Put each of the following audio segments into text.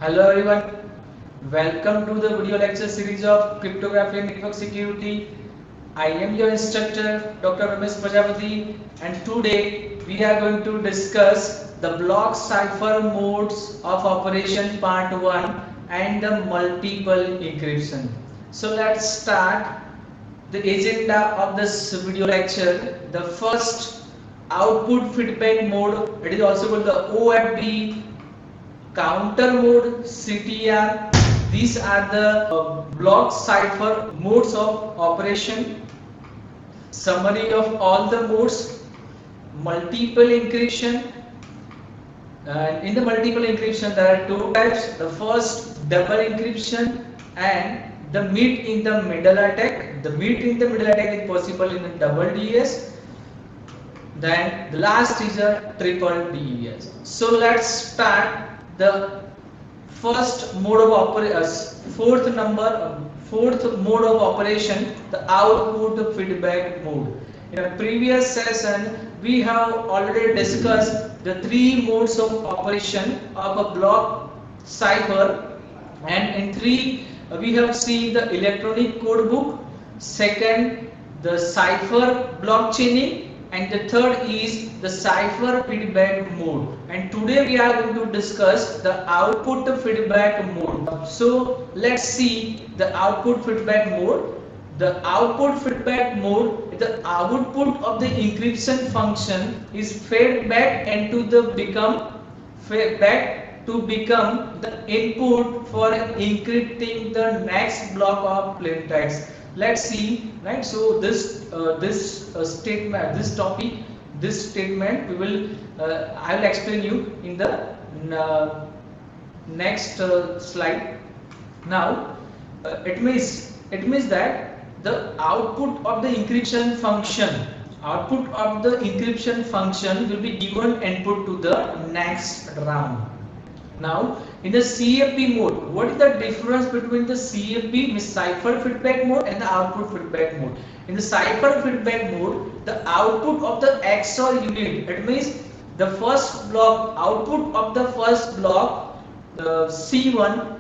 Hello everyone, welcome to the video lecture series of Cryptography and Network Security. I am your instructor Dr. Ramesh Prajapati, and today we are going to discuss the block cipher modes of operation part 1 and the multiple encryption. So let's start the agenda of this video lecture. The first, output feedback mode, it is also called the OFD, counter mode, CTR. These are the block cipher modes of operation. Summary of all the modes. Multiple encryption. In the multiple encryption, there are two types. The first, double encryption, and the meet in the middle attack. The meet in the middle attack is possible in the double DES. Then the last is a triple DES. So let's start the first mode of operation, fourth mode of operation, the output feedback mode. In a previous session, we have already discussed the three modes of operation of a block cipher, and in three we have seen the electronic code book, second the cipher blockchaining, and the third is the cipher feedback mode. And today we are going to discuss the output feedback mode. So let's see the output feedback mode. The output feedback mode, the output of the encryption function is fed back into the fed back to become the input for encrypting the next block of plain text. Let's see, right? So this statement, this statement, I will explain you in the next slide. Now it means that the output of the encryption function will be given input to the next round. Now, in the CFB mode, what is the difference between the CFB, means cipher feedback mode, and the output feedback mode? In the cipher feedback mode, the output of the XOR unit, it means the first block, output of the first block, the C1,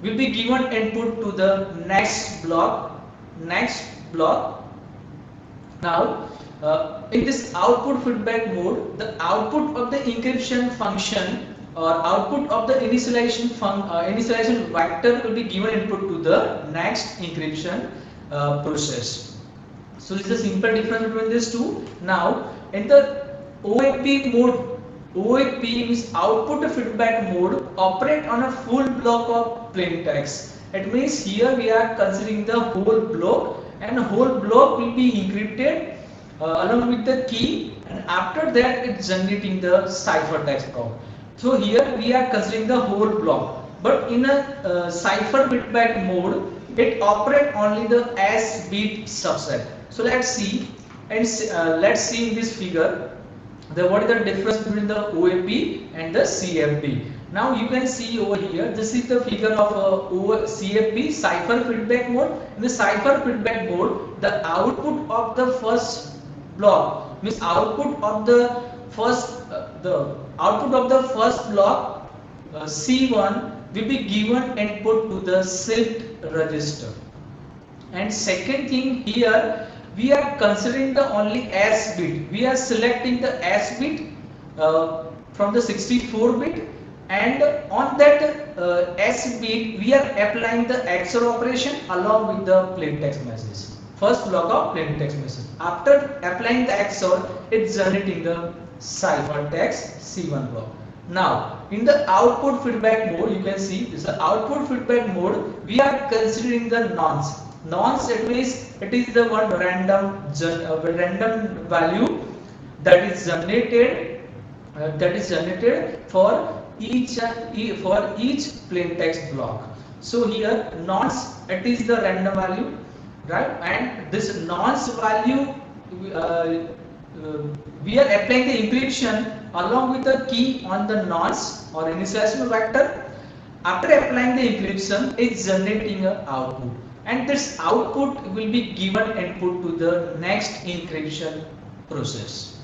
will be given input to the next block. Now, in this output feedback mode, the output of the encryption function or output of the initialization vector will be given input to the next encryption process. So this is a simple difference between these two. Now in the OFP mode, OFP means output feedback mode, operate on a full block of plain text. It means here we are considering the whole block, and the whole block will be encrypted along with the key, and after that it's generating the ciphertext code. So here we are considering the whole block, but in a cipher feedback mode, it operates only the S bit subset. So let's see, and let's see in this figure what is the difference between the OFP and the CFB. Now you can see over here, this is the figure of CFB, cipher feedback mode. In the cipher feedback mode, the output of the first block, means output of the first block, C1, will be given input to the shift register. And second thing, here we are considering the only S bit. We are selecting the S bit from the 64 bit, and on that S bit we are applying the XOR operation along with the plain text message. First block of plain text message. After applying the XOR, it's generating the ciphertext C1 block. Now in the output feedback mode, you can see this is the output feedback mode. We are considering the nonce. Nonce, it means it is the one random value that is generated for each plain text block. So here nonce, it is the random value, right? And this nonce value, we are applying the encryption along with the key on the nonce or initialization vector. After applying the encryption, it's generating an output, and this output will be given input to the next encryption process.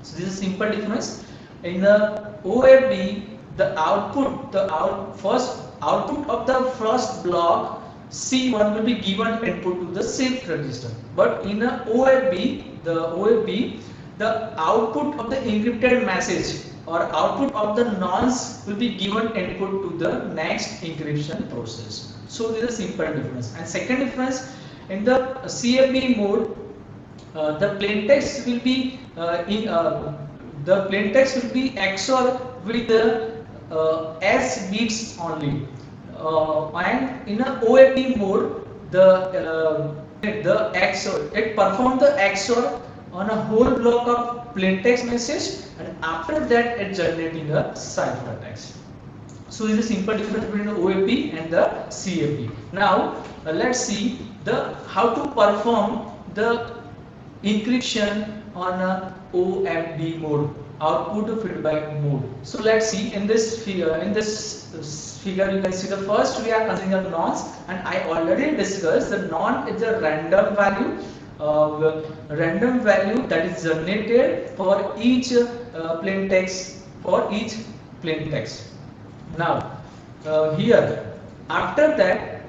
So this is a simple difference. In the OFD, first output of the first block C1 will be given input to the shift register. But in a OFB, the output of the encrypted message or output of the nonce will be given input to the next encryption process. So this is a simple difference. And second difference, in the CFB mode, the plaintext will be XOR with the S bits only, and in a OFB mode, the XOR, it performs the XOR on a whole block of plaintext message, and after that it generating a ciphertext. So this is a simple difference between the OFB and the CFB. Now let's see the how to perform the encryption on a OFB mode, output feedback mode. So let's see in this figure. In this figure, you can see the first we are considering the nonce, and I already discussed the non is a random value that is generated for each plain text Now here after that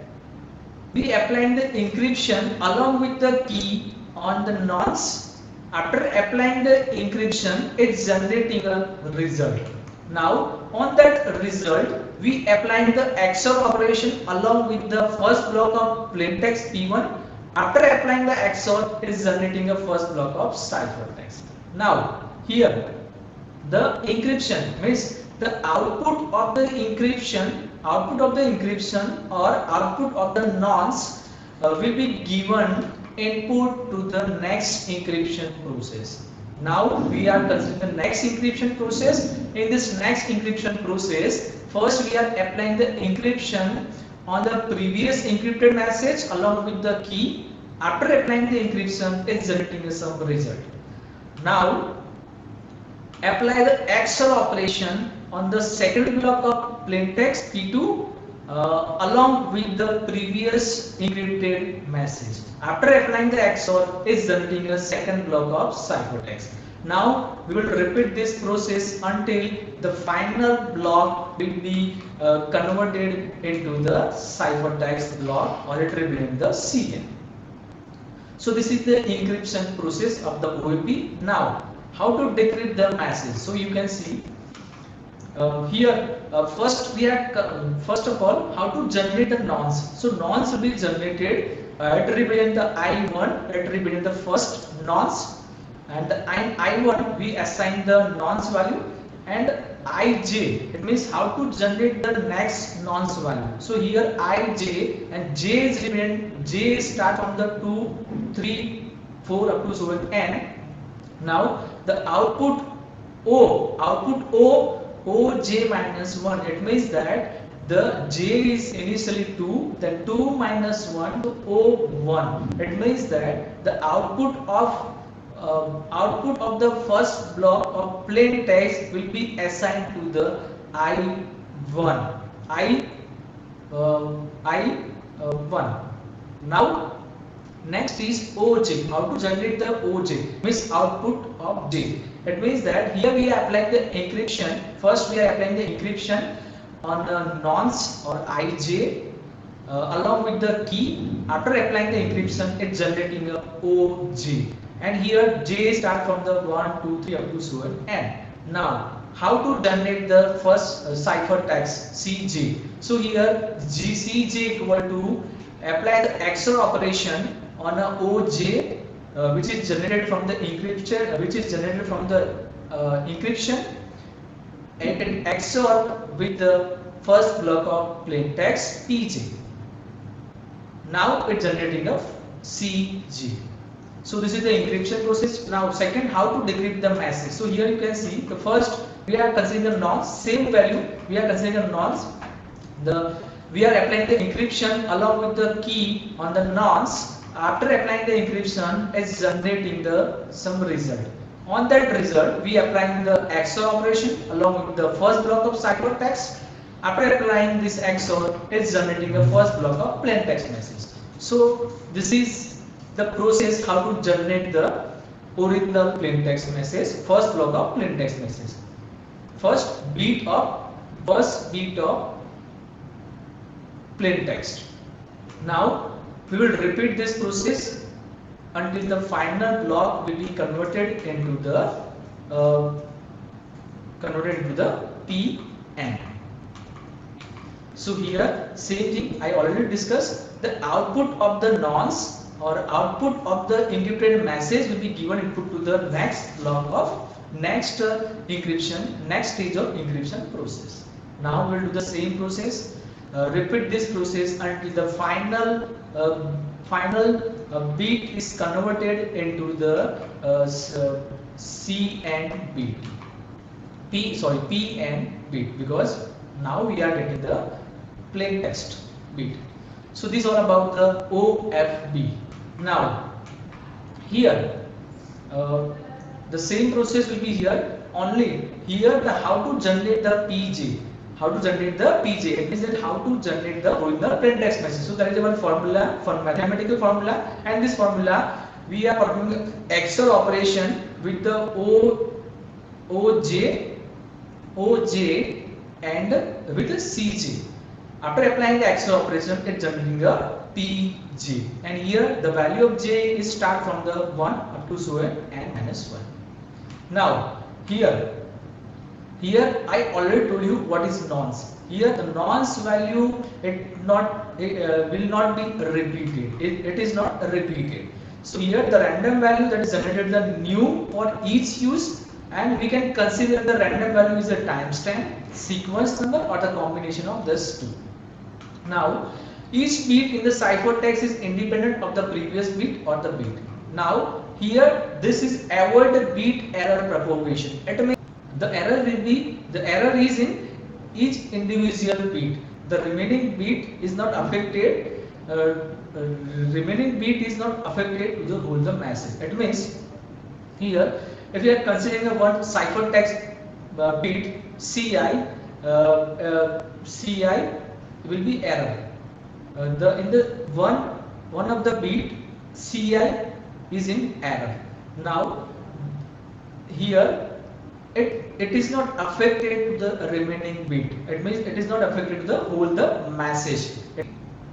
we apply the encryption along with the key on the nonce. After applying the encryption, it's generating a result. Now on that result we apply the XOR operation along with the first block of plaintext P1. After applying the XOR, it is generating a first block of ciphertext. Now here the encryption means the output of the encryption or output of the nonce will be given input to the next encryption process. Now we are considering the next encryption process. In this next encryption process, first we are applying the encryption on the previous encrypted message along with the key. After applying the encryption, it's generating some result. Now apply the XOR operation on the second block of plaintext P2 along with the previous encrypted message. After applying the XOR, it's generating a second block of ciphertext. Now we will repeat this process until the final block will be converted into the ciphertext block, or it will be in the CN. So this is the encryption process of the OFB. Now how to decrypt the message? So you can see here first of all how to generate the nonce. So nonce will be generated. It represents the I1. It represents the first nonce, and the I1 we assign the nonce value, and IJ, it means how to generate the next nonce value. So here IJ and J is represent, J start from the 2, 3, 4 up to 7 N. Now the output O OJ minus 1, it means that the J is initially 2, then 2 minus 1 to O1. It means that the output of the first block of plain text will be assigned to the I1. Now next is OJ. How to generate the OJ? Means output of J. It means that here we are applying the encryption. First we are applying the encryption on the nonce or IJ along with the key. After applying the encryption, it's generating a OJ. And here J start from the 1, 2, 3 up to 7 N. Now how to generate the first ciphertext CJ? So here CJ equal to apply the XOR operation on a OJ which is generated from the encryption, and XOR with the first block of plain text PJ. Now it's generating a CG. So this is the encryption process. Now second, how to decrypt the message. So here you can see the first we are considering the nonce, same value we are considering the nonce. We are applying the encryption along with the key on the nonce. After applying the encryption, it's generating some result. On that result, we applying the XOR operation along with the first block of ciphertext. After applying this XOR, it's generating the first block of plain text message. So this is the process how to generate the original plain text message, first block of plain text message. First bit of first bit of plain text. Now we will repeat this process until the final block will be converted into uh, the PN. So here same thing I already discussed. The output of the nonce or output of the encrypted message will be given input to the next block of next next stage of encryption process. Now we will do the same process. Repeat this process until the final bit is converted into the C and bit. P and bit, because now we are getting the plain text bit. So this is all about the OFB. Now here the same process will be here, only here the how to generate the PJ. How to generate the PJ? It means that how to generate the original plain text message. So there is one formula, for mathematical formula, and this formula we are performing XOR operation with the OJ and with the CJ. After applying the XOR operation, it generating a PJ, and here the value of J is start from the 1 up to so n minus 1. Now here I already told you what is nonce. Here the nonce value will not be repeated. It is not repeated. So here the random value that is generated the new for each use, and we can consider the random value is a timestamp, sequence number, or the combination of these two. Now each bit in the ciphertext is independent of the previous bit or the bit. Now here this is avoid bit error propagation. It means the error is in each individual bit. The remaining bit is not affected. Remaining bit is not affected to the whole the message. It means here if you are considering a one ciphertext bit CI will be error. In the one of the bit CI is in error. Now here it is not affected to the remaining bit. It means it is not affected to the whole the message.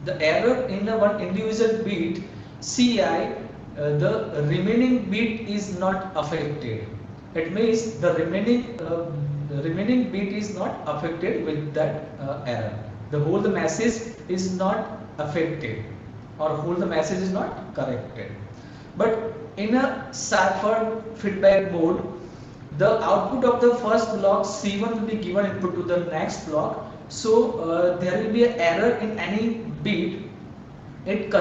The error in the one individual bit CI, the remaining bit is not affected. It means the remaining bit is not affected with that error. The whole the message is not affected, or whole the message is not corrected. But in a cipher feedback mode, the output of the first block C1 will be given input to the next block. So there will be an error in any bit. It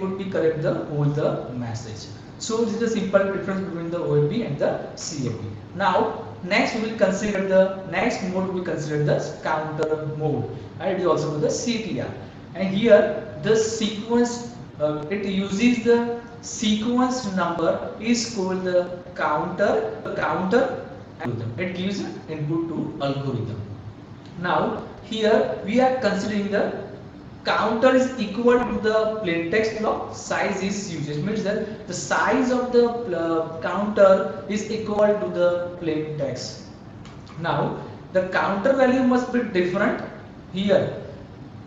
would be correct the whole the message. So this is the simple difference between the OFB and the CFB. Now next we will consider the next mode. We consider the counter mode, and it is also called the CTR. And here the sequence it uses the sequence number is called the counter algorithm. It gives input to algorithm. Now here we are considering the counter is equal to the plain text block, size is used. It means that the size of the counter is equal to the plain text. Now the counter value must be different. Here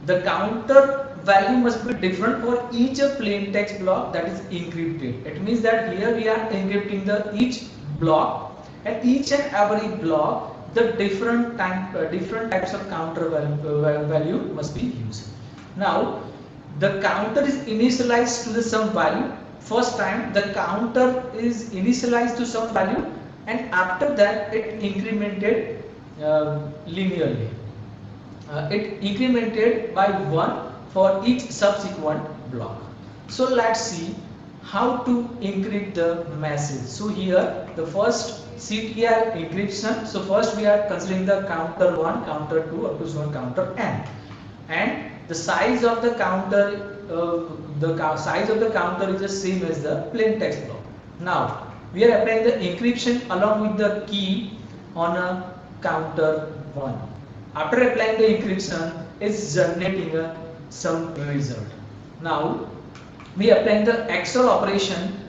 the counter value must be different for each plain text block that is encrypted. It means that here we are encrypting the each block, and each and every block the different types of counter value must be used. Now the counter is initialized to the some value. First time the counter is initialized to some value, and after that it incremented linearly. It incremented by 1 for each subsequent block. So let's see how to encrypt the message. So here the first CTR encryption. So first we are considering the counter 1, counter 2 up to so on counter n, and the size of the counter size of the counter is the same as the plain text block. Now we are applying the encryption along with the key on a counter 1. After applying the encryption, it's generating some result. Now we are applying the XOR operation.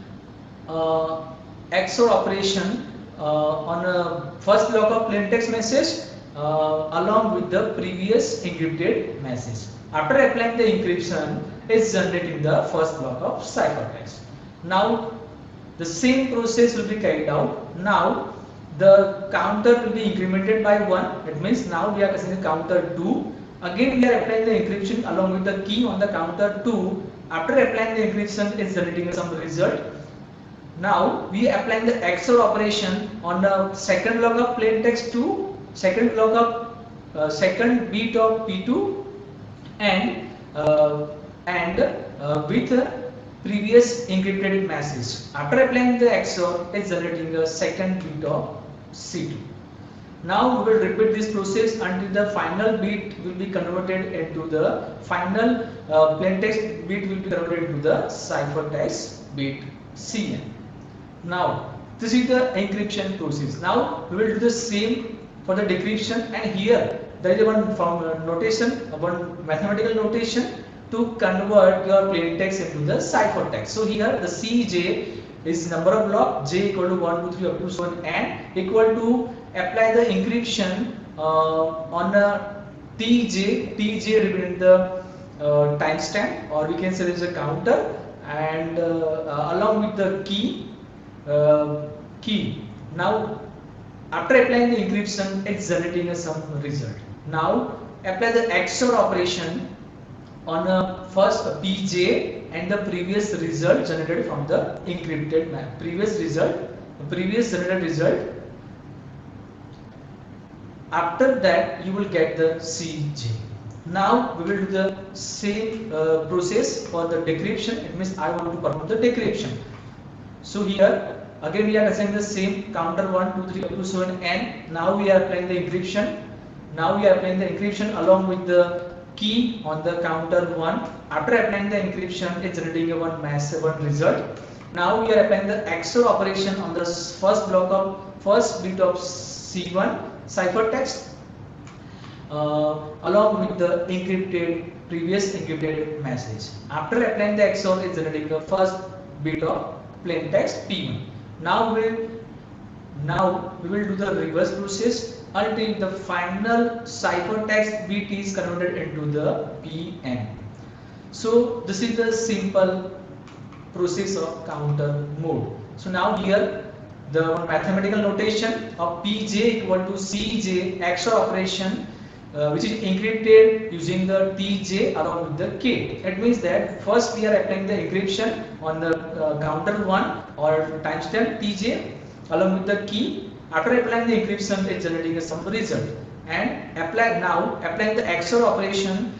XOR operation on a first block of plain text message along with the previous encrypted message. After applying the encryption, it's generating the first block of ciphertext. Now the same process will be carried out. Now the counter will be incremented by 1. It means now we are using the counter 2. Again we are applying the encryption along with the key on the counter 2. After applying the encryption, it's generating some result. Now we applying the XOR operation on the second block of plain text 2, second block of second bit of P2, and with previous encrypted message. After applying the XOR, it's generating a second bit of C2. Now we will repeat this process until the final bit will be converted into the final plain text bit will be converted into the ciphertext bit Cn. Now this is the encryption process. Now we will do the same for the decryption, and here there is one notation, one mathematical notation to convert your plain text into the ciphertext. So here the Cj is number of block, j equal to 1, 2, 3 up to 7, and equal to apply the encryption on a tj represent the timestamp, or we can say there is a counter, and along with the key. Now after applying the encryption, it's generating some result. Now apply the XOR operation on a first pj and the previous result generated from the encrypted map. Previous generated result. After that you will get the Cj. Now we will do the same process for the decryption. It means I want to perform the decryption. So here again we are assigning the same counter 1, 2, 3 up to 7, and now we are applying the encryption. Now we are applying the encryption along with the key on the counter 1. After applying the encryption, it's generating one result. Now we are applying the XOR operation on the first block of first bit of C1 ciphertext along with the previous encrypted message. After applying the XOR, it's generating the first bit of plain text P1. Now we will do the reverse process until the final ciphertext bit is converted into the Pn. So this is the simple process of counter mode. So now here the mathematical notation of Pj equal to Cj XOR operation which is encrypted using the Tj along with the K. It means that first we are applying the encryption on the counter 1 or timestamp Tj along with the key. After applying the encryption, it's generating some result, and applying the XOR operation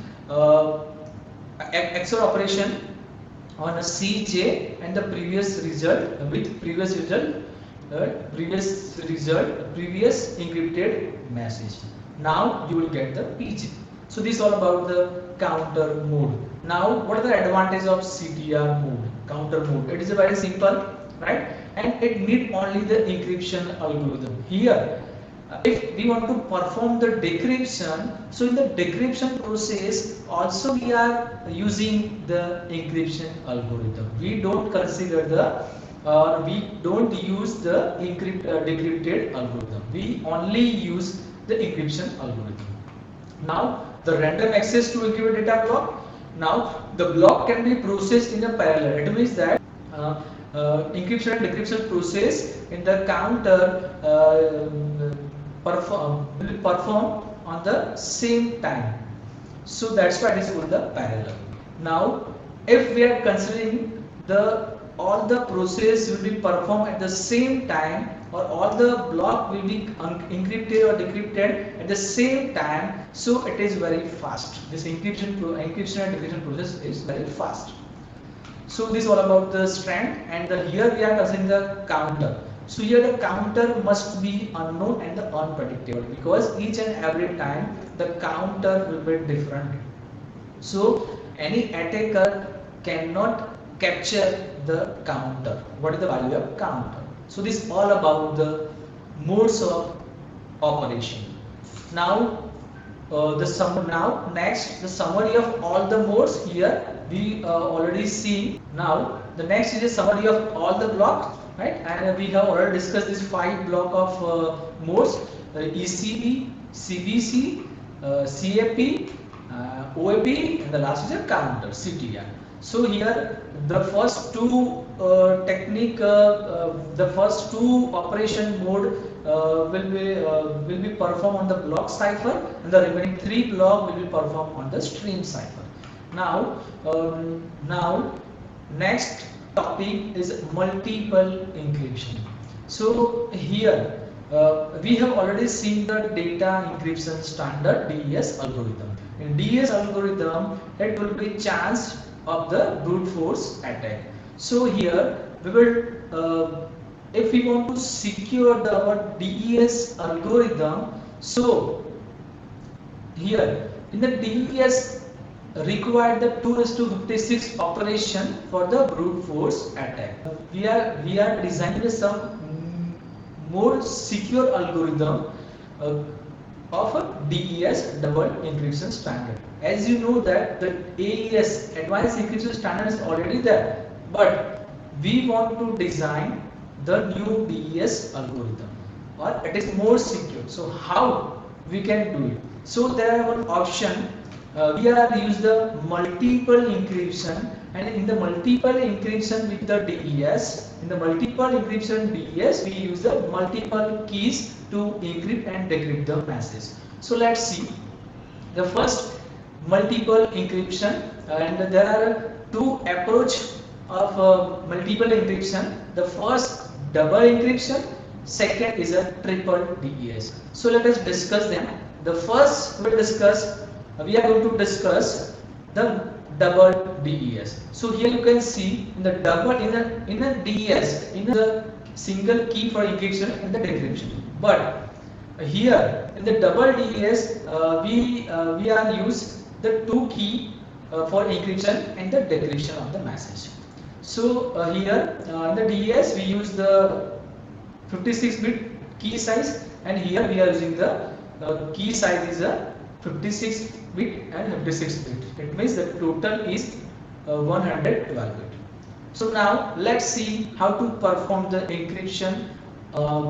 on a Cj and the previous result with previous encrypted message. Now you will get the Pj. So this is all about the counter mode. Now what are the advantages of CTR mode, counter mode? It is a very simple, right? And it needs only the encryption algorithm. Here if we want to perform the decryption, so in the decryption process also we are using the encryption algorithm. We don't consider we don't use the decrypted algorithm. We only use the encryption algorithm. Now the random access to encrypted data block. Now the block can be processed in a parallel. It means that encryption and decryption process in the counter will perform on the same time. So that's why it is called the parallel. Now if we are considering all the process will be performed at the same time, or all the block will be encrypted or decrypted at the same time, so it is very fast. This encryption and decryption process is very fast. So this is all about the strand, and here we are considering the counter. So here the counter must be unknown and unpredictable, because each and every time the counter will be different. So any attacker cannot capture the counter. What is the value of counter? So this is all about the modes of operation. Now next the summary of all the modes. Here we already see. Now the next is a summary of all the blocks, right? And we have already discussed this 5 block of modes: ECB, CBC, CAP, OAP, and the last is a counter CTR. So here the first two the first two operation mode will be performed on the block cipher, and the remaining three block will be performed on the stream cipher. Now next topic is multiple encryption. So here we have already seen the data encryption standard DES algorithm. In DES algorithm, it will be chance of the brute force attack. So here we will, if we want to secure our DES algorithm, so here in the DES required the 2:56 operation for the brute force attack. We are designing some more secure algorithm of a DES double encryption standard. As you know that the AES advanced encryption standard is already there, but we want to design the new DES algorithm, or it is more secure. So how we can do it? So there are one option. We are use the multiple encryption, and in the multiple encryption with the DES, in the multiple encryption DES, we use the multiple keys to encrypt and decrypt the message. So let's see the first multiple encryption, and there are two approach of multiple encryption. The first double encryption, second is a triple DES. So let us discuss them. The first we are going to discuss the double DES. So here you can see in the double in a DES, in the single key for encryption and the decryption. But here in the double DES, we are use the two key for encryption and the decryption of the message. So here in the DES we use the 56-bit key size, and here we are using the key size is a 56-bit and 56-bit. It means the total is 112 bit. So now let's see how to perform the encryption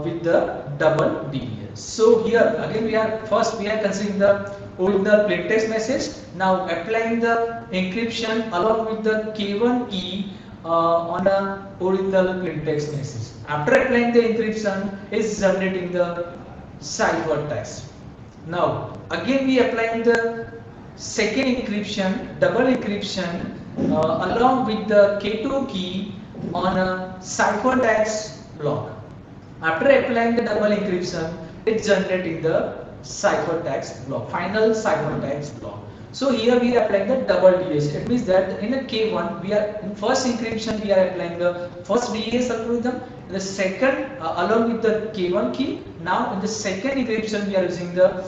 with the double DES. So here again we are considering the original plaintext message. Now applying the encryption along with the K1 key on the original plaintext message. After applying the encryption, is generating the ciphertext. Now again we applying the second encryption, double encryption along with the K2 key on a ciphertext block. After applying the double encryption, it's generating the ciphertext block, final ciphertext block. So here we are applying the double DES. It means that in a K1 we are in first encryption we are applying the first DES algorithm. In the second along with the K1 key. Now in the second encryption we are using the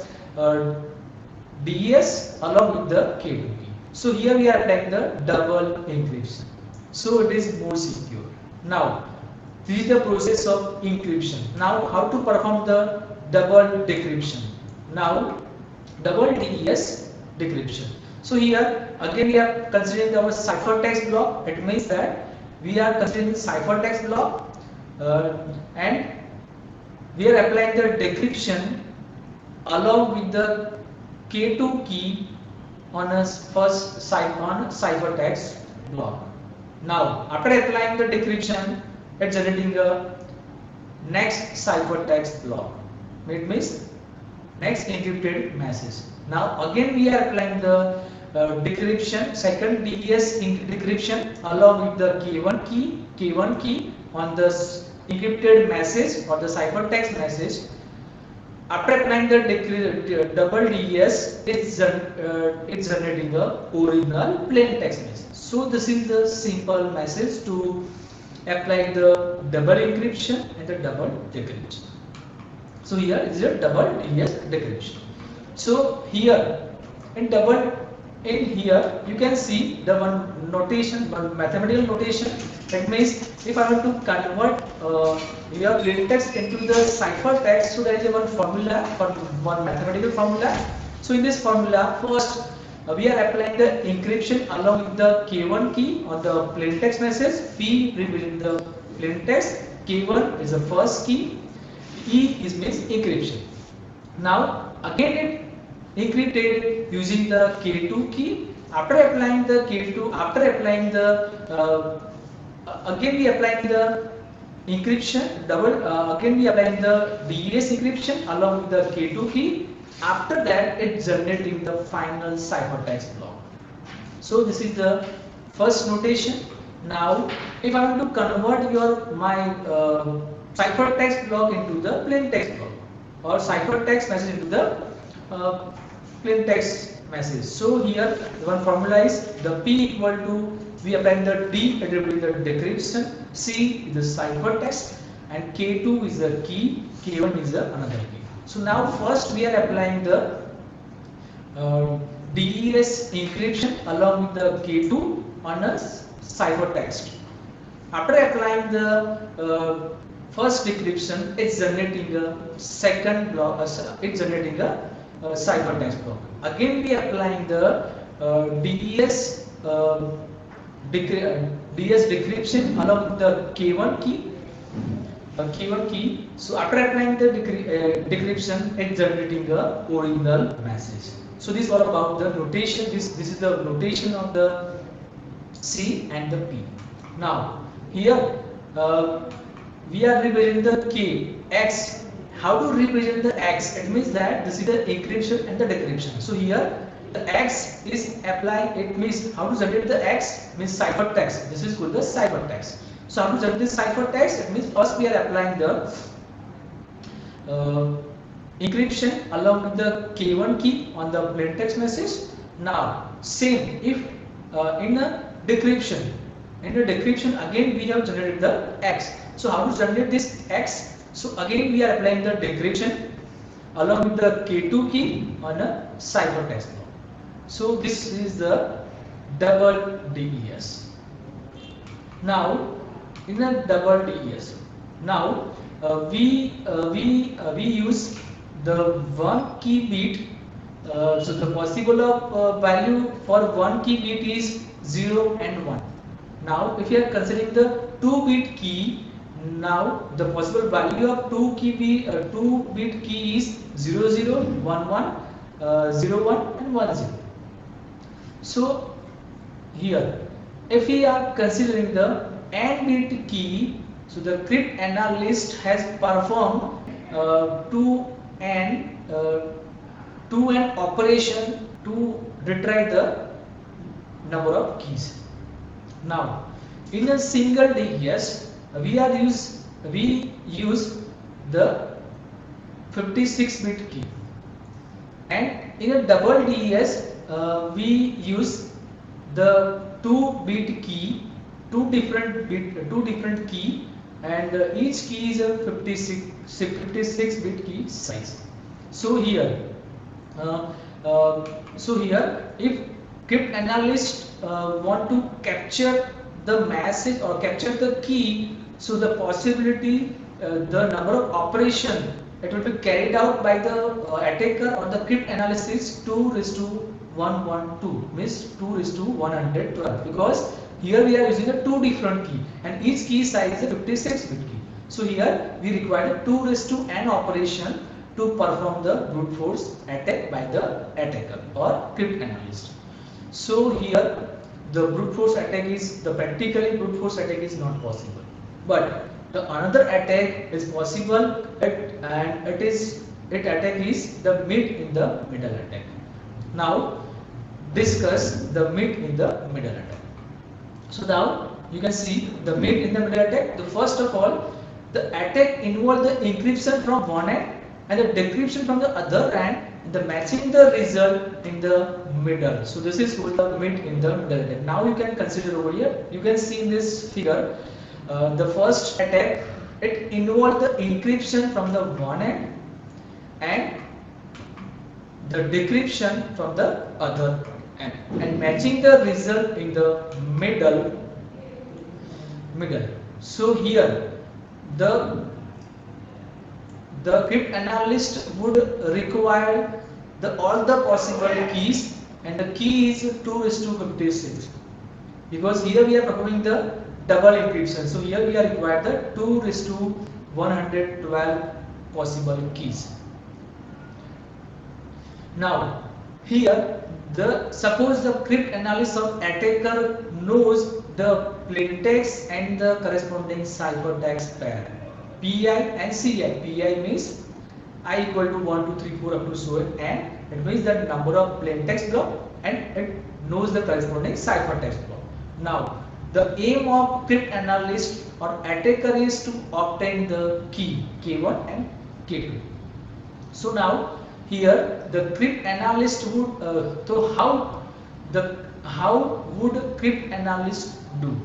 DES along with the K2 key. So here we are applying the double encryption. So it is more secure. Now this is the process of encryption. Now how to perform the double decryption? Now double DES decryption. So here again we are considering our ciphertext block. It means that we are considering the ciphertext block and we are applying the decryption along with the K2 key on a first ciphertext block. Now after applying the decryption, it's generating the next ciphertext block. It means next encrypted message. Now again we are applying the decryption, second DES decryption along with the K1 key on the encrypted message or the ciphertext message. After applying the double DES, it's generating the original plain text message. So this is the simple message to apply the double encryption and the double decryption. So here is a double DES decryption. So here in here you can see the one notation, one mathematical notation. That means if I want to convert your plain text into the ciphertext, so there is one formula, one mathematical formula. So in this formula, first we are applying the encryption along with the K1 key on the plain text message. P revealing the plain text, K1 is the first key, E is means encryption. Now again it encrypted using the K2 key. After applying the K2, after applying the again we applying the encryption double again we applying the DES encryption along with the K2 key. After that it generating the final ciphertext block. So this is the first notation. Now if I want to convert your my ciphertext block into the plain text block or ciphertext message into the uh, plain text message. So here the one formula is the P equal to, we apply the D, it will be the decryption, C is the ciphertext, and K2 is the key, K1 is the another key. So now first we are applying the DES encryption along with the K2 on a ciphertext. After applying the first decryption, it's generating a second block, it's generating a ciphertext block. Again we are applying the DES DS decryption along with the K1 key. K1 key. So after applying the decryption, it's generating a original message. So this is all about the notation. This is the notation of the C and the P. Now here we are representing the K X. How to represent the X? It means that this is the encryption and the decryption. So here the X is applied. It means how to generate the X means ciphertext. This is called the ciphertext. So how to generate this ciphertext? It means first we are applying the encryption along with the K1 key on the plain text message. Now same if in a decryption. In the decryption again we have generated the X. So how to generate this X? So again we are applying the decryption along with the K2 key on a ciphertext. So this is the double DES. Now in a double DES, now we use the one key bit. So the possible of value for one key bit is 0 and 1. Now if you are considering the 2-bit key, now the possible value of 2-bit key is 0 0 1 1 0 1 and 1 0. So here if we are considering the AND bit key, so the cryptanalyst has performed to an operation to retrieve the number of keys. Now in a single DES we use the 56-bit key, and in a double DES we use the 2-bit key, two different key, and each key is a 56-bit key size. So here if cryptanalyst want to capture the message or capture the key, so the possibility the number of operation it will be carried out by the attacker or the cryptanalyst is 2:112, means 2:112, because here we are using a two different key and each key size is a 56-bit key. So here we require a 2:n operation to perform the brute force attack by the attacker or cryptanalyst. So here the brute force attack is, the practically brute force attack is not possible, but the another attack is possible, and it attack is the mid in the middle attack. Now discuss the mid in the middle attack. So now you can see the mid in the middle attack. The first of all, the attack involves the encryption from one end and the decryption from the other end, the matching the result in the middle. So this is called the mid in the middle attack. Now you can consider over here, you can see in this figure the first attack, it involves the encryption from the one end and the decryption from the other end, and matching the result in the middle. So here the cryptanalyst would require all the possible keys, and the key is 2:56, because here we are performing the double encryption. So here we are required the 2:112 possible keys. Now, here the suppose the cryptanalyst of attacker knows the plaintext and the corresponding ciphertext pair PI and CI. PI means I equal to 1, 2, 3, 4 up to so on, and it means the number of plaintext block and it knows the corresponding ciphertext block. Now, the aim of cryptanalyst or attacker is to obtain the key K1 and K2. So now here the cryptanalyst would how would cryptanalyst do?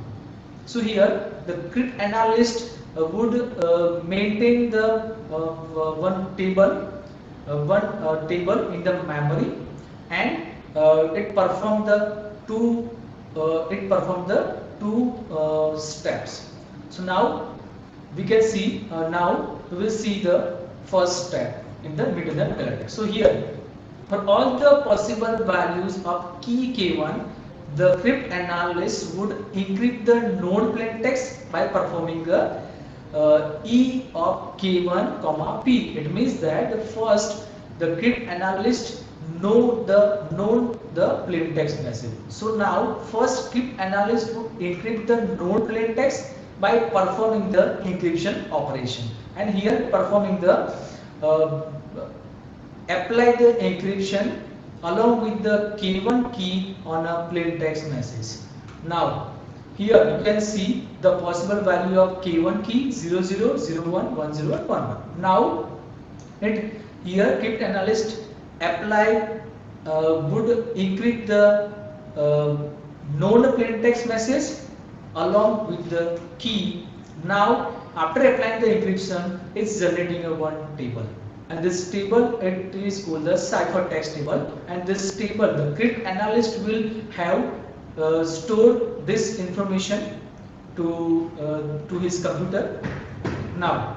So here the cryptanalyst would maintain the one table in the memory, and it perform the two steps. So now we can see now we will see the first step in the middle text. So here for all the possible values of key K1, the cryptanalyst would encrypt the known plaintext by performing a E of K1 comma P. It means that first the cryptanalyst know the plaintext message. So now first cryptanalyst would encrypt the known plaintext by performing the encryption operation, and here performing the apply the encryption along with the K1 key on a plain text message. Now here you can see the possible value of K1 key 00, 01, 10 and 11. Now here cryptanalyst apply would encrypt the known plain text message along with the key. Now after applying the encryption, it's generating a one table, and this table it is called the ciphertext table, and this table the cryptanalyst will have stored this information to his computer. Now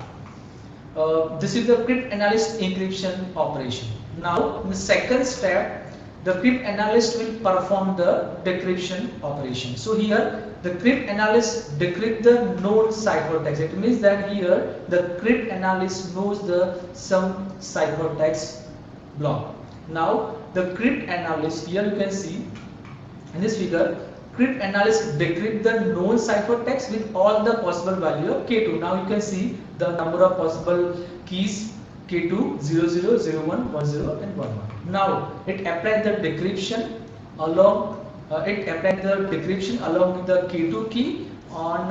this is the cryptanalyst encryption operation. Now in the second step the cryptanalyst will perform the decryption operation. So here the cryptanalyst decrypt the known ciphertext. It means that here the cryptanalyst knows the some ciphertext block. Now the cryptanalyst, here you can see in this figure, cryptanalyst decrypt the known ciphertext with all the possible value of K2. Now you can see the number of possible keys K2, 00, 01, 10 and 11. Now it applied the decryption along with the K2 key on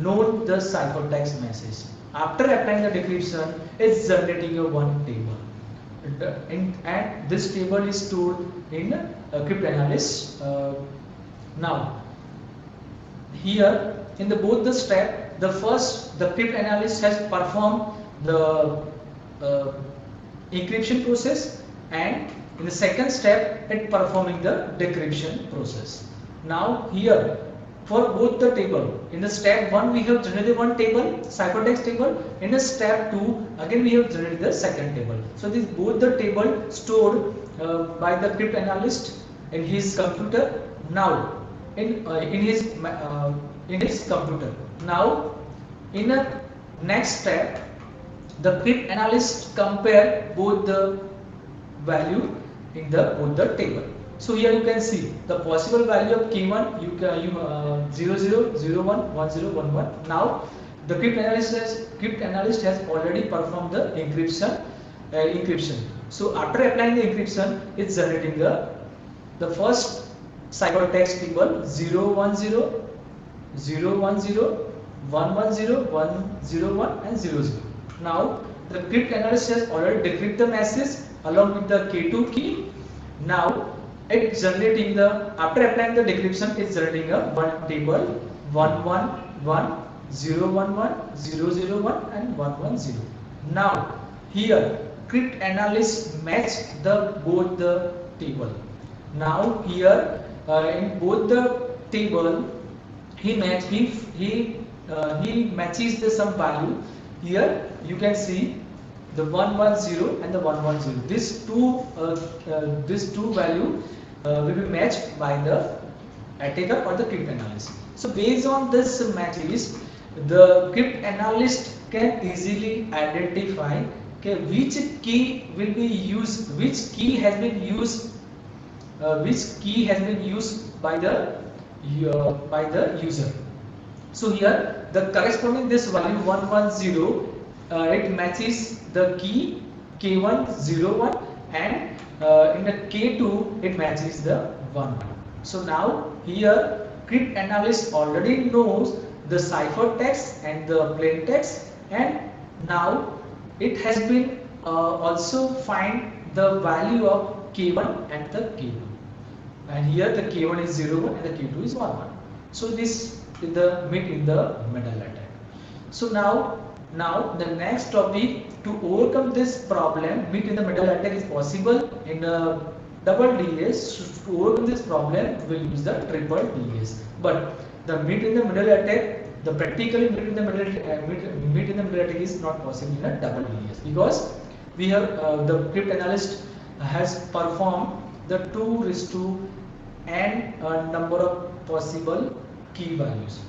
known the ciphertext message. After applying the decryption, it's generating a one table, and this table is stored in cryptanalyst. Now here in the both the step, the first the cryptanalyst has performed the encryption process, and in the second step it performing the decryption process. Now here for both the table, in the step 1 we have generated one table, ciphertext table. In the step 2 again we have generated the second table. So this both the table stored by the cryptanalyst in his computer. Now in his computer. Now in the next step the cryptanalyst compare both the value in the both the table. So here you can see the possible value of K1 00, 01, 10, 11. Now the cryptanalyst has already performed the encryption. So after applying the encryption, it's generating the first ciphertext table 010, 010, 110, 101 and 00. Now the cryptanalyst has already decrypted the message along with the K2 key. Now it's generating after applying the decryption, it's generating a one table 111, 011, 001 and 110. Now here cryptanalyst match both the table. Now here in both the table he matches some value. Here you can see the 110 and the 110. These two value will be matched by the attacker or the cryptanalyst. So based on this matches, the cryptanalyst can easily identify Okay, which key will be used, which key has been used, which key has been used by the user. So here the corresponding this value 110, it matches the key K101, and in the K2 it matches the 11. So now here crypt analyst already knows the ciphertext and the plain text, and now it has been also find the value of K1 and the K2, and here the K1 is 01 and the K2 is 11. So this is the meet in the middle attack. So now the next topic, to overcome this problem, meet in the middle attack is possible in a double DES. To overcome this problem, we will use the triple DES. But the meet in the middle attack, the practically meet in the middle attack is not possible in a double DES, because we have the crypt analyst has performed the 2 raised to n number of possible key values.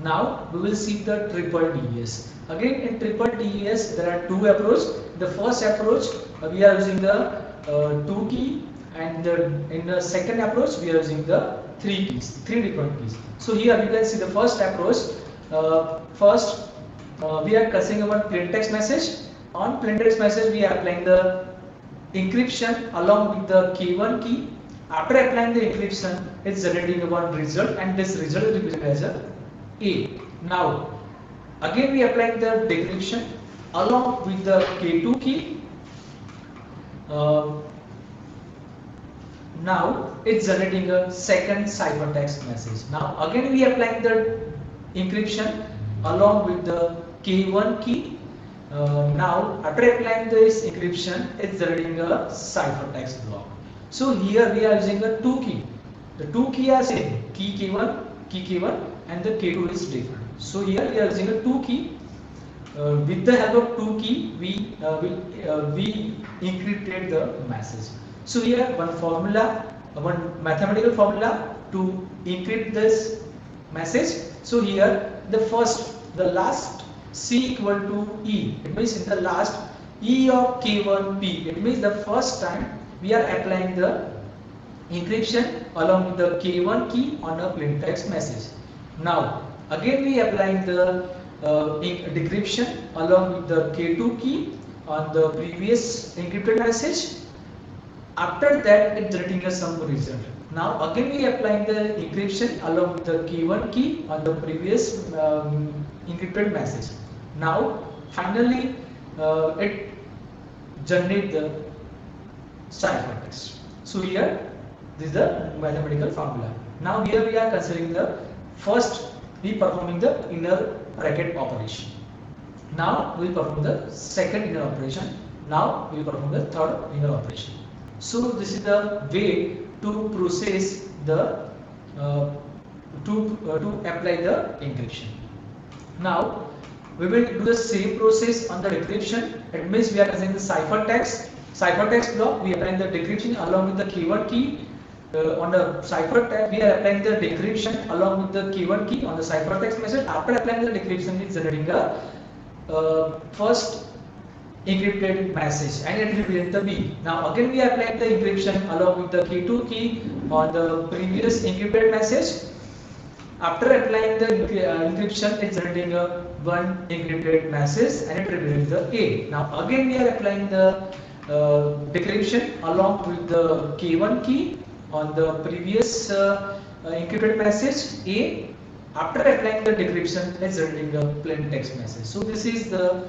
Now we will see the triple DES. Again, in triple DES there are two approaches. The first approach we are using the 2 key, and in the second approach we are using the 3 keys, 3 different keys. So here you can see the first approach. First we are considering about plain text message. On plain text message we are applying the encryption along with the K1 key. After applying the encryption, it's generating one result, and this result is represented as A. Now, again we apply the decryption along with the K2 key. Now it's generating a second ciphertext message. Now again we apply the encryption along with the K1 key. Now after applying this encryption, it's generating a ciphertext block. So here we are using a 2 key. The 2 key are same, key K1, and the K2 is different. So here we are using a 2 key. With the help of 2 key, we encrypted the message. So here one mathematical formula to encrypt this message. So here the last C equal to E. It means in the last E of K1P. It means the first time we are applying the encryption along with the K1 key on a plain text message. Now again we applying the decryption along with the K2 key on the previous encrypted message. After that it generating some result. Now again we applying the encryption along with the K1 key on the previous encrypted message. Now finally it generate the ciphertext. So here this is the mathematical formula. Now here we are considering the first we performing the inner bracket operation. Now we will perform the second inner operation. Now we will perform the third inner operation. So this is the way to process the to apply the encryption. Now we will do the same process on the decryption. It means we are considering the ciphertext block. We apply the decryption along with the K1 key. On the ciphertext, we are applying the decryption along with the K1 key on the ciphertext message. After applying the decryption, it's generating a first encrypted message, and it represents the B. Now again we apply the encryption along with the K2 key on the previous encrypted message. After applying the encryption, it's generating a one encrypted message, and it represents the A. Now again we are applying the decryption along with the K1 key on the previous encrypted message A. After applying the decryption, it's generating a plain text message. So this is the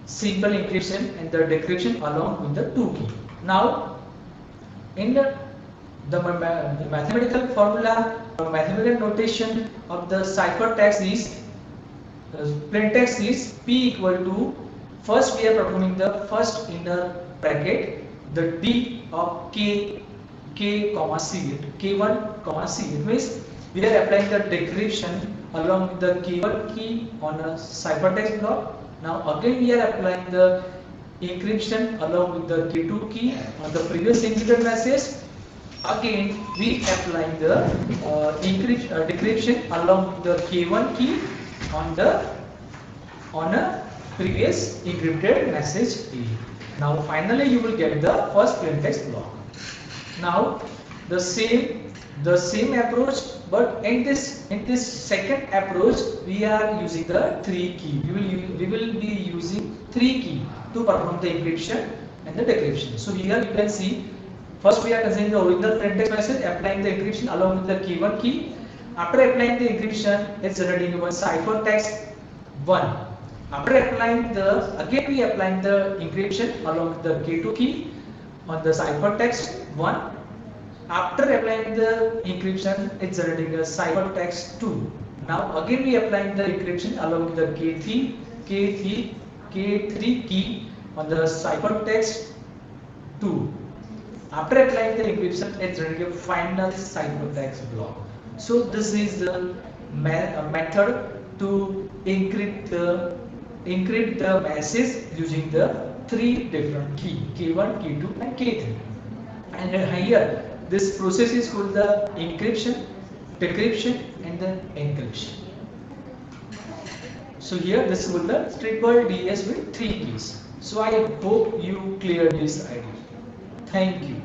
simple encryption and the decryption along with the 2 key. Now in the mathematical formula or mathematical notation of the ciphertext is plain text is P equal to, first we are performing the first inner bracket, the D of K comma C, K1 comma C. It means we are applying the decryption along with the K1 key on a ciphertext block. Now again we are applying the encryption along with the K2 key on the previous encrypted message. Again we applying the decryption along with the K1 key on a previous encrypted message A. Now finally you will get the first plain text block. Now the same approach, but in this second approach we are using the three key. We will be using three key to perform the encryption and the decryption. So here you can see, first we are considering the original plain text message, applying the encryption along with the key one key. After applying the encryption, it's generating one cipher text 1. After applying again we applying the encryption along with the K2 key on the ciphertext 1. After applying the encryption, it's generating a ciphertext 2. Now again we applying the encryption along with the K3 key on the ciphertext 2. After applying the encryption, it's generating a final ciphertext block. So this is the method to encrypt the message using the three different key, K1, K2 and K3. And here this process is called the encryption, decryption and the encryption. So here this is the triple DS with three keys. So I hope you clear this idea. Thank you.